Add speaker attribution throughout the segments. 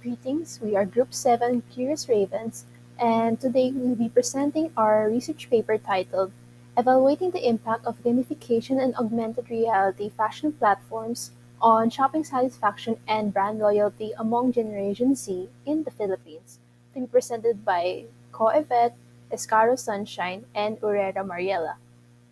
Speaker 1: Greetings, we are Group 7 Curious Ravens, and today we will be presenting our research paper titled Evaluating the Impact of Gamification and Augmented Reality Fashion Platforms on Shopping Satisfaction and Brand Loyalty Among Generation Z in the Philippines, to be presented by Evette, Escaro Sunshine, and Urera Mariella.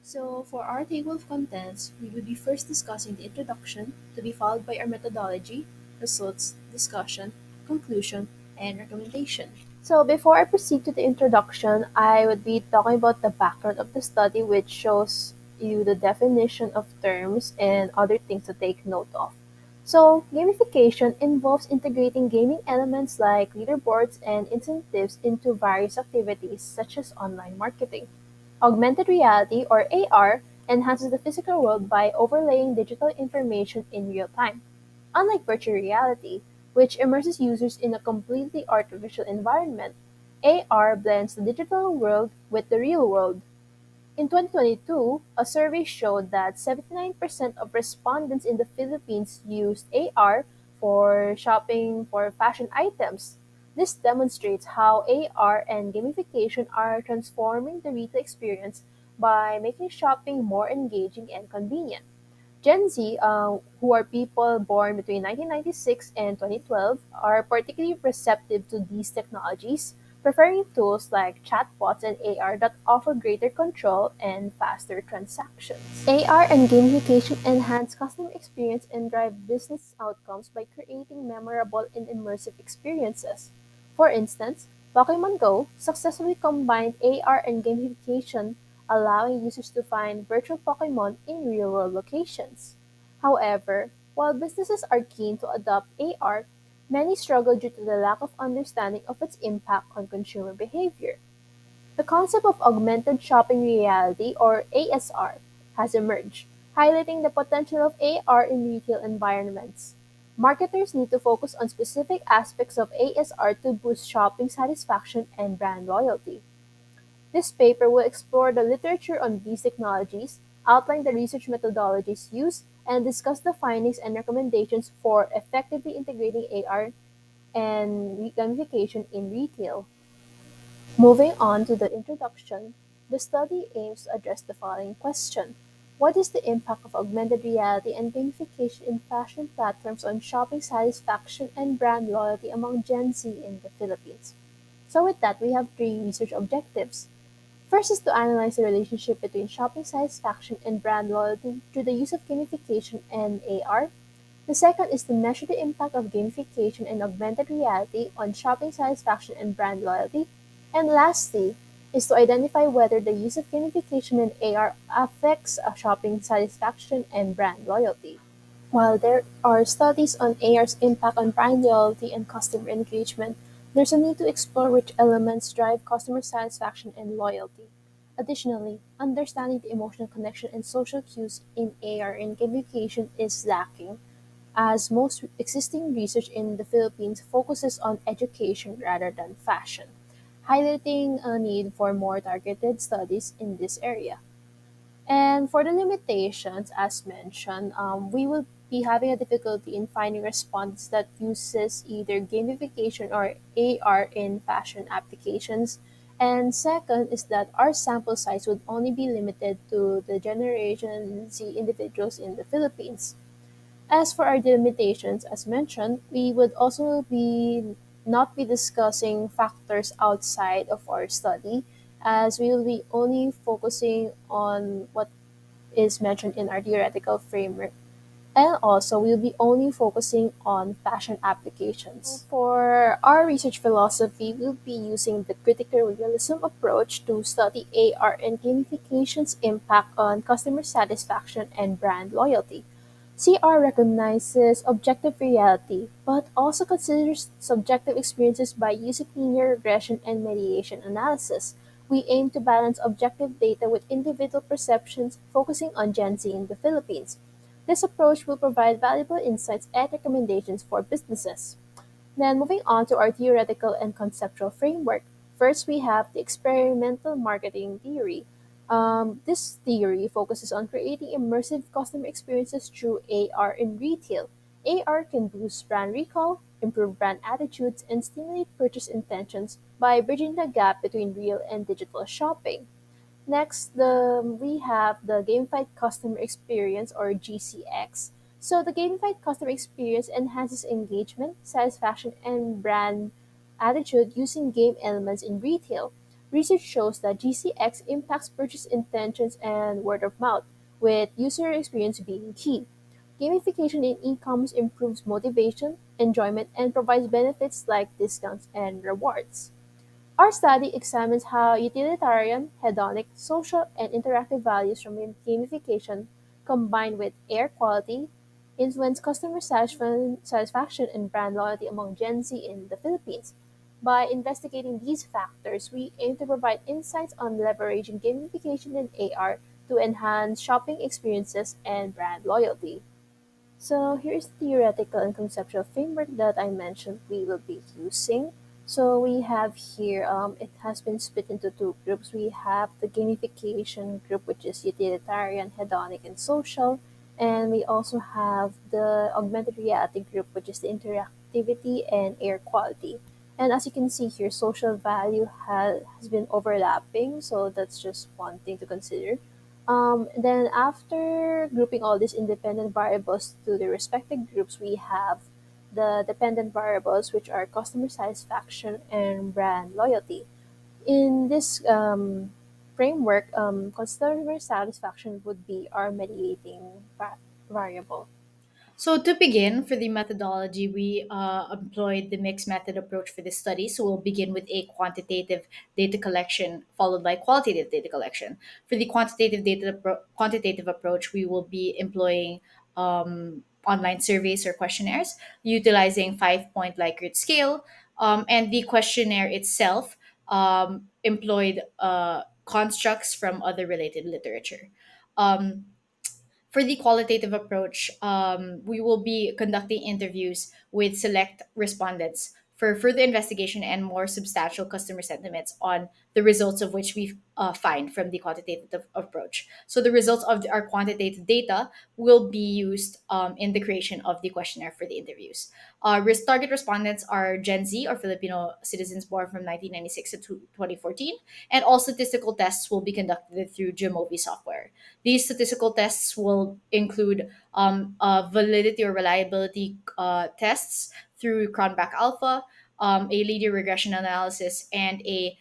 Speaker 1: So, for our table of contents, we will be first discussing the introduction, to be followed by our methodology, results, discussion, conclusion, and recommendation. So, before I proceed to the introduction, I would be talking about the background of the study, which shows you the definition of terms and other things to take note of. So, gamification involves integrating gaming elements like leaderboards and incentives into various activities such as online marketing. Augmented reality, or AR, enhances the physical world by overlaying digital information in real time. Unlike virtual reality, which immerses users in a completely artificial environment, AR blends the digital world with the real world. In 2022, a survey showed that 79% of respondents in the Philippines used AR for shopping for fashion items. This demonstrates how AR and gamification are transforming the retail experience by making shopping more engaging and convenient. Gen Z, who are people born between 1996 and 2012, are particularly receptive to these technologies, preferring tools like chatbots and AR that offer greater control and faster transactions. AR and gamification enhance customer experience and drive business outcomes by creating memorable and immersive experiences. For instance, Pokemon Go successfully combined AR and gamification, allowing users to find virtual Pokemon in real-world locations. However, while businesses are keen to adopt AR, many struggle due to the lack of understanding of its impact on consumer behavior. The concept of augmented shopping reality, or ASR, has emerged, highlighting the potential of AR in retail environments. Marketers need to focus on specific aspects of ASR to boost shopping satisfaction and brand loyalty. This paper will explore the literature on these technologies, outline the research methodologies used, and discuss the findings and recommendations for effectively integrating AR and gamification in retail. Moving on to the introduction, the study aims to address the following question: what is the impact of augmented reality and gamification in fashion platforms on shopping satisfaction and brand loyalty among Gen Z in the Philippines? So, with that, we have three research objectives. First is to analyze the relationship between shopping satisfaction and brand loyalty through the use of gamification and AR. The second is to measure the impact of gamification and augmented reality on shopping satisfaction and brand loyalty. And lastly, is to identify whether the use of gamification and AR affects shopping satisfaction and brand loyalty. While there are studies on AR's impact on brand loyalty and customer engagement, there's a need to explore which elements drive customer satisfaction and loyalty. Additionally, understanding the emotional connection and social cues in AR and gamification is lacking, as most existing research in the Philippines focuses on education rather than fashion, highlighting a need for more targeted studies in this area. And for the limitations, as mentioned, we will be having a difficulty in finding response that uses either gamification or AR in fashion applications. And second is that our sample size would only be limited to the Generation Z individuals in the Philippines. As for our limitations, as mentioned, we would also be not be discussing factors outside of our study, as we will be only focusing on what is mentioned in our theoretical framework. And also, we'll be only focusing on fashion applications. For our research philosophy, we'll be using the critical realism approach to study AR and gamification's impact on customer satisfaction and brand loyalty. CR recognizes objective reality, but also considers subjective experiences by using linear regression and mediation analysis. We aim to balance objective data with individual perceptions, focusing on Gen Z in the Philippines. This approach will provide valuable insights and recommendations for businesses. Then moving on to our theoretical and conceptual framework. First, we have the experimental marketing theory. This theory focuses on creating immersive customer experiences through AR in retail. AR can boost brand recall, improve brand attitudes, and stimulate purchase intentions by bridging the gap between real and digital shopping. Next, we have the gamified customer experience or GCX. So the gamified customer experience enhances engagement, satisfaction, and brand attitude using game elements in retail. Research shows that GCX impacts purchase intentions and word of mouth, with user experience being key. Gamification in e-commerce improves motivation, enjoyment, and provides benefits like discounts and rewards. Our study examines how utilitarian, hedonic, social, and interactive values from gamification combined with air quality influence customer satisfaction and brand loyalty among Gen Z in the Philippines. By investigating these factors, we aim to provide insights on leveraging gamification and AR to enhance shopping experiences and brand loyalty. So here's the theoretical and conceptual framework that I mentioned we will be using. So we have here, it has been split into two groups. We have the gamification group, which is utilitarian, hedonic, and social. And we also have the augmented reality group, which is the interactivity and air quality. And as you can see here, social value has been overlapping. So that's just one thing to consider. Then after grouping all these independent variables to the respective groups, we have the dependent variables, which are customer satisfaction and brand loyalty. In this framework, customer satisfaction would be our mediating variable.
Speaker 2: So to begin, for the methodology, we employed the mixed method approach for this study. So we'll begin with a quantitative data collection followed by qualitative data collection. For the quantitative approach, we will be employing online surveys or questionnaires utilizing 5 point Likert scale, and the questionnaire itself employed constructs from other related literature. Um, for the qualitative approach, we will be conducting interviews with select respondents for further investigation and more substantial customer sentiments on the results of which we find from the quantitative approach. So the results of our quantitative data will be used in the creation of the questionnaire for the interviews. Target respondents are Gen Z or Filipino citizens born from 1996 to 2014, and all statistical tests will be conducted through Jamovi software. These statistical tests will include validity or reliability tests through Cronbach Alpha, a linear regression analysis, and a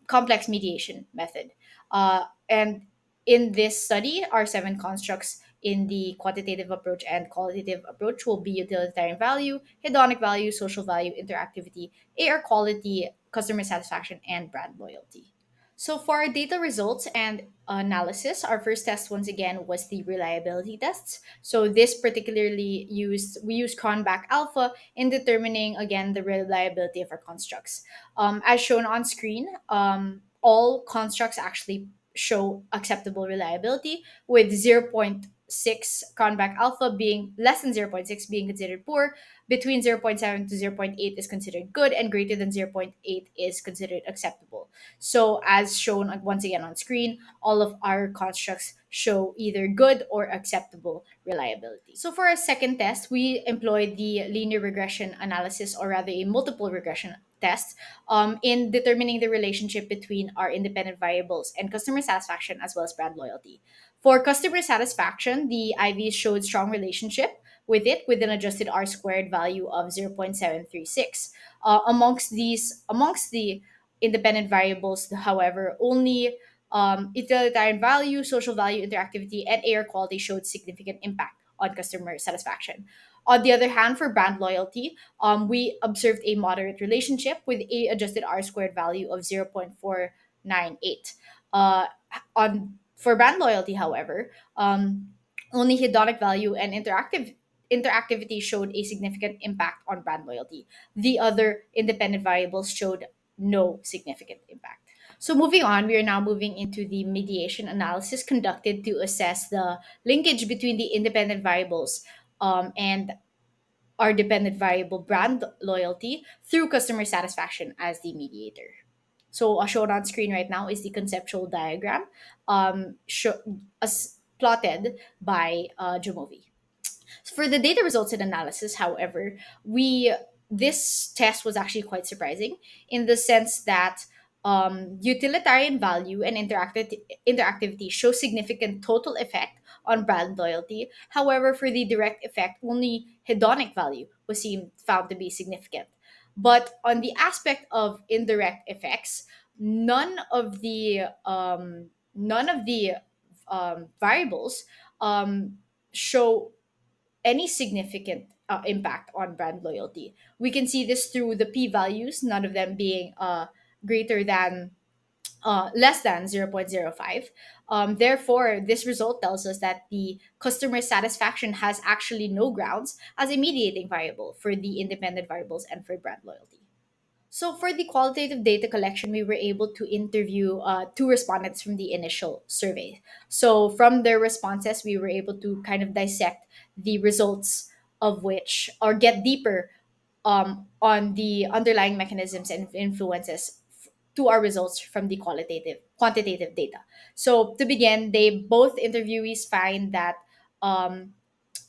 Speaker 2: complex mediation method. And in this study, our seven constructs in the quantitative approach and qualitative approach will be utilitarian value, hedonic value, social value, interactivity, AR quality, customer satisfaction, and brand loyalty. So for our data results and analysis, our first test once again was the reliability tests. So this particularly used we used Cronbach Alpha in determining again the reliability of our constructs. As shown on screen, all constructs actually show acceptable reliability, with zero point 0.6 Cronbach Alpha being less than zero point 0.6 being considered poor, between zero point 0.7 to zero point 0.8 is considered good, and greater than zero point 0.8 is considered acceptable. So, as shown once again on screen, all of our constructs show either good or acceptable reliability. So, for our second test, we employed the linear regression analysis, or rather a multiple regression test, in determining the relationship between our independent variables and customer satisfaction as well as brand loyalty. For customer satisfaction, the IVs showed strong relationship with it, with an adjusted R squared value of 0.736. Amongst the independent variables, however, only utilitarian value, social value, interactivity, and air quality showed significant impact on customer satisfaction. On the other hand, for brand loyalty, we observed a moderate relationship with a adjusted R squared value of 0.498. On For brand loyalty, however, only hedonic value and interactivity showed a significant impact on brand loyalty. The other independent variables showed no significant impact. So moving on, we are now moving into the mediation analysis conducted to assess the linkage between the independent variables and our dependent variable brand loyalty through customer satisfaction as the mediator. So shown on screen right now is the conceptual diagram as plotted by Jamovi. For the data results and analysis, however, we this test was actually quite surprising in the sense that utilitarian value and interactivity show significant total effect on brand loyalty. However, for the direct effect, only hedonic value was found to be significant. But on the aspect of indirect effects, none of the variables show any significant impact on brand loyalty. We can see this through the p values, none of them being greater than less than 0.05. Therefore, this result tells us that the customer satisfaction has actually no grounds as a mediating variable for the independent variables and for brand loyalty. So, for the qualitative data collection, we were able to interview two respondents from the initial survey. So, from their responses, we were able to kind of dissect the results of which, or get deeper on the underlying mechanisms and influences to our results from the quantitative data. So, to begin, they both interviewees find that um,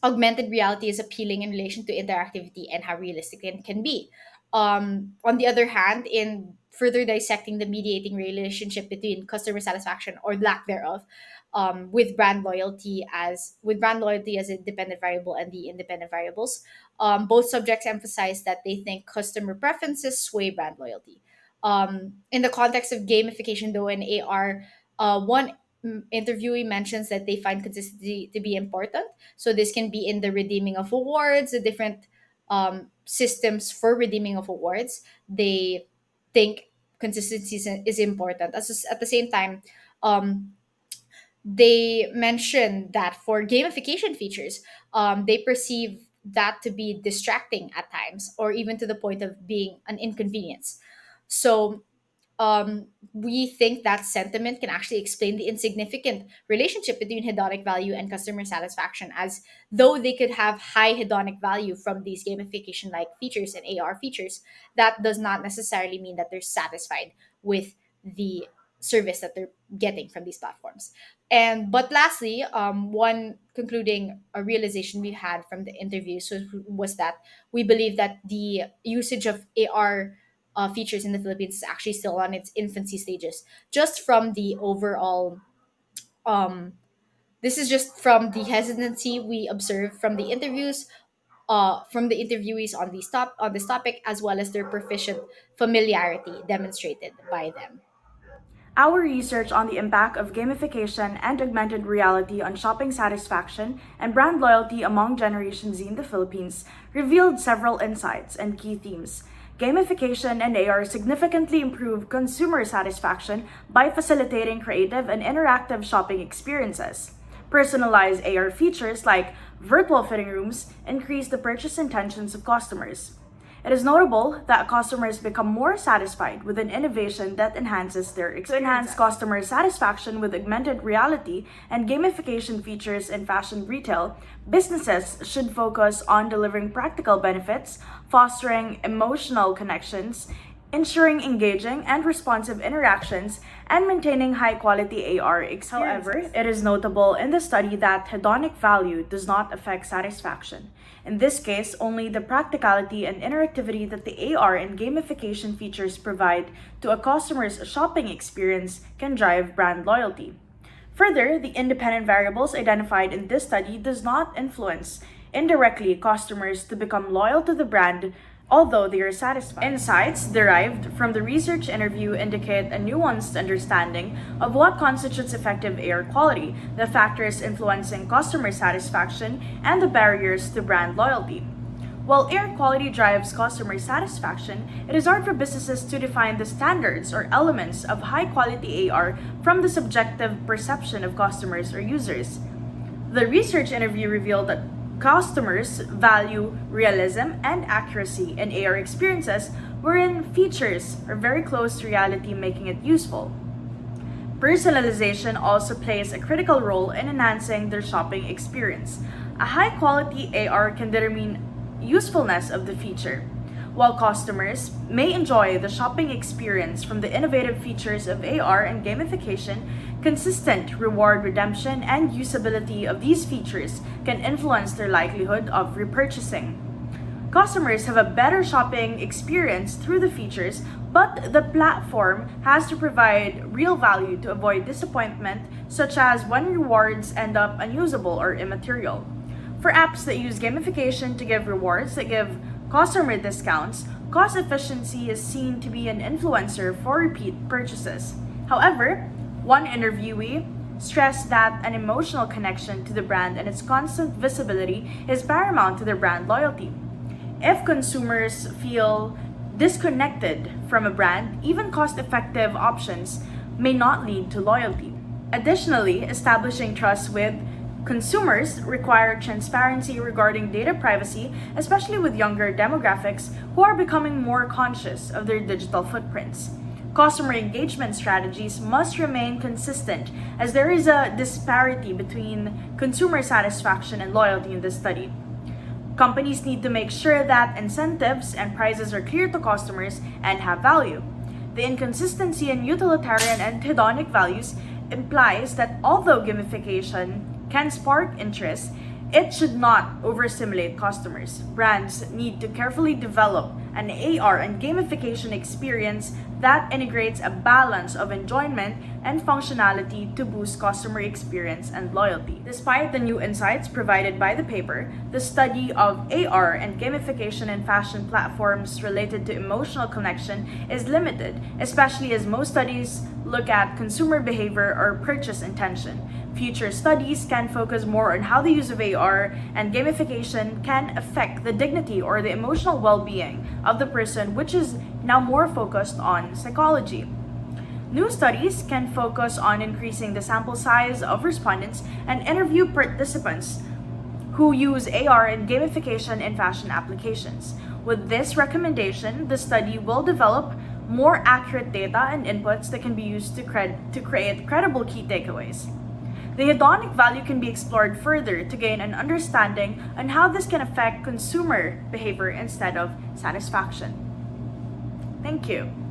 Speaker 2: augmented reality is appealing in relation to interactivity and how realistic it can be. On the other hand, in further dissecting the mediating relationship between customer satisfaction or lack thereof, with brand loyalty as a dependent variable and the independent variables, both subjects emphasize that they think customer preferences sway brand loyalty. In the context of gamification, though, in AR, one interviewee mentions that they find consistency to be important. So this can be in the redeeming of awards, the different systems for redeeming of awards. They think consistency is important. At the same time, um, they mention that for gamification features, they perceive that to be distracting at times, or even to the point of being an inconvenience. So we think that sentiment can actually explain the insignificant relationship between hedonic value and customer satisfaction, as though they could have high hedonic value from these gamification like features and AR features, that does not necessarily mean that they're satisfied with the service that they're getting from these platforms. And but lastly, one concluding a realization we had from the interviews was that we believe that the usage of AR features in the Philippines is actually still on its infancy stages. Just from the overall, um, this is just from the hesitancy we observe from the interviewees on this topic, as well as their proficient familiarity demonstrated by them.
Speaker 3: Our research on the impact of gamification and augmented reality on shopping satisfaction and brand loyalty among Generation Z in the Philippines revealed several insights and key themes. Gamification and AR significantly improve consumer satisfaction by facilitating creative and interactive shopping experiences. Personalized AR features like virtual fitting rooms increase the purchase intentions of customers. It is notable that customers become more satisfied with an innovation that enhances their experience. To enhance customer satisfaction with augmented reality and gamification features in fashion retail, businesses should focus on delivering practical benefits, fostering emotional connections, ensuring engaging and responsive interactions, and maintaining high quality AR experiences. However, it is notable in the study that hedonic value does not affect satisfaction. In this case, only the practicality and interactivity that the AR and gamification features provide to a customer's shopping experience can drive brand loyalty. Further, the independent variables identified in this study does not influence indirectly customers to become loyal to the brand although they are satisfied. Insights derived from the research interview indicate a nuanced understanding of what constitutes effective air quality, the factors influencing customer satisfaction, and the barriers to brand loyalty. While air quality drives customer satisfaction, it is hard for businesses to define the standards or elements of high quality AR from the subjective perception of customers or users. The research interview revealed that customers value realism and accuracy in AR experiences wherein features are very close to reality, making it useful. Personalization also plays a critical role in enhancing their shopping experience. A high quality AR can determine usefulness of the feature. While customers may enjoy the shopping experience from the innovative features of AR and gamification, consistent reward redemption and usability of these features can influence their likelihood of repurchasing. Customers have a better shopping experience through the features, but the platform has to provide real value to avoid disappointment, such as when rewards end up unusable or immaterial. For apps that use gamification to give rewards that give customer discounts, cost efficiency is seen to be an influencer for repeat purchases. However, one interviewee stressed that an emotional connection to the brand and its constant visibility is paramount to their brand loyalty. If consumers feel disconnected from a brand, even cost effective options may not lead to loyalty. Additionally, establishing trust with consumers require transparency regarding data privacy, especially with younger demographics who are becoming more conscious of their digital footprints. Customer engagement strategies must remain consistent as there is a disparity between consumer satisfaction and loyalty in this study. Companies need to make sure that incentives and prices are clear to customers and have value. The inconsistency in utilitarian and hedonic values implies that although gamification can spark interest, it should not overstimulate customers. Brands need to carefully develop an AR and gamification experience that integrates a balance of enjoyment and functionality to boost customer experience and loyalty. Despite the new insights provided by the paper, the study of AR and gamification in fashion platforms related to emotional connection is limited, especially as most studies look at consumer behavior or purchase intention. Future studies can focus more on how the use of AR and gamification can affect the dignity or the emotional well-being of the person, which is now more focused on psychology. New studies can focus on increasing the sample size of respondents and interview participants who use AR and gamification in fashion applications. With this recommendation, the study will develop more accurate data and inputs that can be used to create credible key takeaways. The hedonic value can be explored further to gain an understanding on how this can affect consumer behavior instead of satisfaction. Thank you.